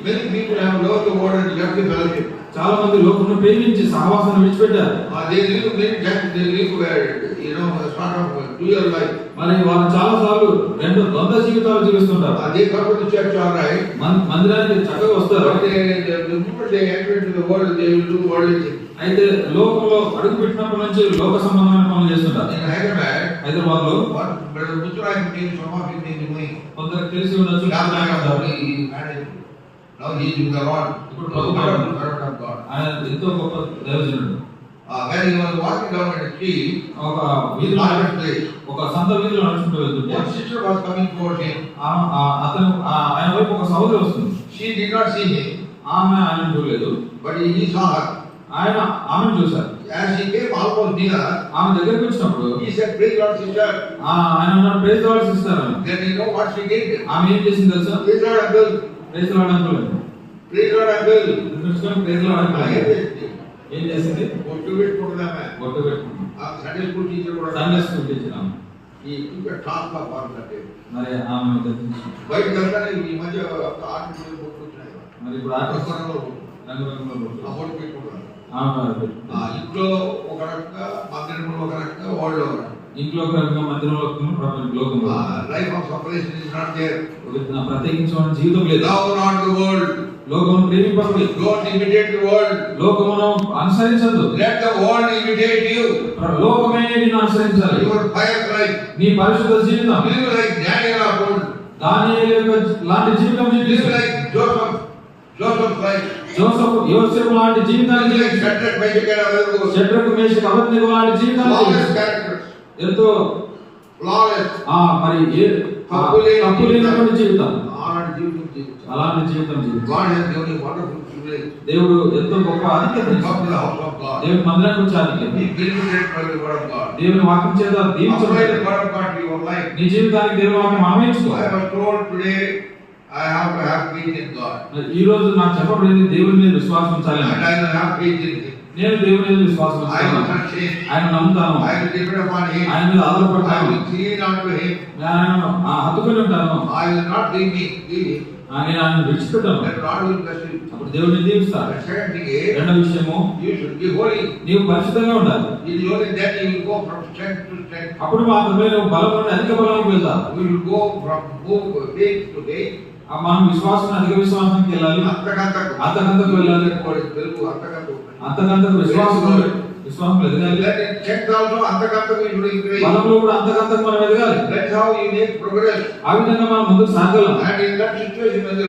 Many people have loved the world and left the fellowship. చాలా మంది లోకంలో ప్రేమించి సహవాసాన్ని విడిచిపెట్టారు. They live many times. They live sort of dual life. మరి వారు చాలా సార్లు రెండు ద్వంద్వ జీవితాలు జీవిస్తుంటారు. They come to the church all right. మందిరానికి చక్కగా వస్తారు. But the moment they enter into the world, they will do worldly things. అయితే లోకంలో అడుగు పెట్టినప్పటి నుంచి లోక సంబంధమైన పనులు చేస్తుంటారు. In హైదరాబాద్ లో కొందరికి తెలిసి ఉండొచ్చు. Now he is with the Lord. ఆయన ఎంతో గొప్ప దైవజనుడు. When he was walking down the street, ఒక వీధిలో ఒక సంత వీధిలో నడుచుకుంటూ వెళ్తుంటే one sister was coming towards him. అతను ఆయన వైపు ఒక సహోదరి వస్తుంది. She did not see him. ఆమె ఆయన చూడలేదు. But he saw her. ఆయన ఆమెను చూశారు. As he came almost near, ఆమె దగ్గరికి వచ్చినప్పుడు he said, "Praise God, sister." ఆయన అన్నాడు, "praise the lord sister." Then you know what she did? ఆమె ఏం చేసింది తెలుసా? "Praise God, uncle." Praise the lord uncle. "Praise God, uncle." Praise the lord uncle. ఏం చేసింది? బొట్టు పెట్టుకుంటున్నామే. బొట్టు పెట్టుకుంది. సండే స్కూల్ టీచర్ కూడా. సండే స్కూల్ టీచర్ ఆమె. ఈ ఇంకా టాప్ ఆఫ్ అంటే మరి ఆమె బయట వెళ్తానే ఈ మధ్య ఆర్టిస్ట్ బొట్టు వచ్చినాయి. మరి ఇప్పుడు ఆర్టిస్ట్ రంగురంగుల బొట్టు పెట్టుకుంటున్నారు. ఇంట్లో ఒక రకంగా మందిరంలో ఒక రకంగా వాళ్ళు ఇంట్లో ఒక రకంగా మందిరంలో లోకంలో life of separation is not there. ప్రత్యేకించిన జీవితం లేదు. Love not the world. లోకమును ప్రేమింపకుడి. Don't imitate the world. లోకమును అనుసరించదు. Let the world imitate you. లోకమే నిన్ను అనుసరించాలి. Your pious life. నీ పరిశుద్ధ జీవితం. Live like Daniel of old. దానియేలు లాంటి జీవితం జీవించు. Live like Joseph life. యోసేపు లాంటి జీవితాన్ని జీవించు. షడ్రకు మేషకు అబేద్నెగో లాంటి జీవితాన్ని ఎంతో ఫ్లాలెస్ మరి తప్పు లేనటువంటి జీవితం. అలాంటి జీవితం జీవించు. దేవుడు ఎంతో గొప్ప ఆధిక్యత. దేవుని మందిరానికి వచ్చే ఆధిక్యత. దేవుని వాక్యం చేత దీవించబడి నీ జీవితానికి దేవుని వాక్యం అన్వయించుకో. I have to have faith in God. ఈ రోజు నాకు చెప్పబడింది దేవుని మీద విశ్వాసం ఉంచాలి. And I will have faith in Him. నేను దేవుని మీద విశ్వాసం ఉంచాలి. I will not change. ఆయన నమ్ముతాను. I will depend upon Him. ఆయన మీద ఆధారపడతాను. I will cling on to Him. నేను హత్తుకొని ఉంటాను. I will not leave Him. నేను ఆయన విడిచిపెట్టాను. Then God will bless you. అప్పుడు దేవుని దీవిస్తాడు. Second thing, రెండవ విషయము, you should be holy. నీవు పరిశుద్ధంగా ఉండాలి. It is only then you will go from strength to strength. అప్పుడు మాత్రమే నువ్వు బలం నుండి అధిక బలంలోకి వెళ్తావు. We will go from faith to faith. మనం విశ్వాసం అధిక విశ్వాసానికి వెళ్ళాలి. అంతకంతకు వెళ్ళాలి. అంతకంతకు విశ్వాసం ఎదగాలి. బలంలో కూడా అంతకంతకు మనం ఎదగాలి. ఆ విధంగా మనం ముందుకు సాగలం.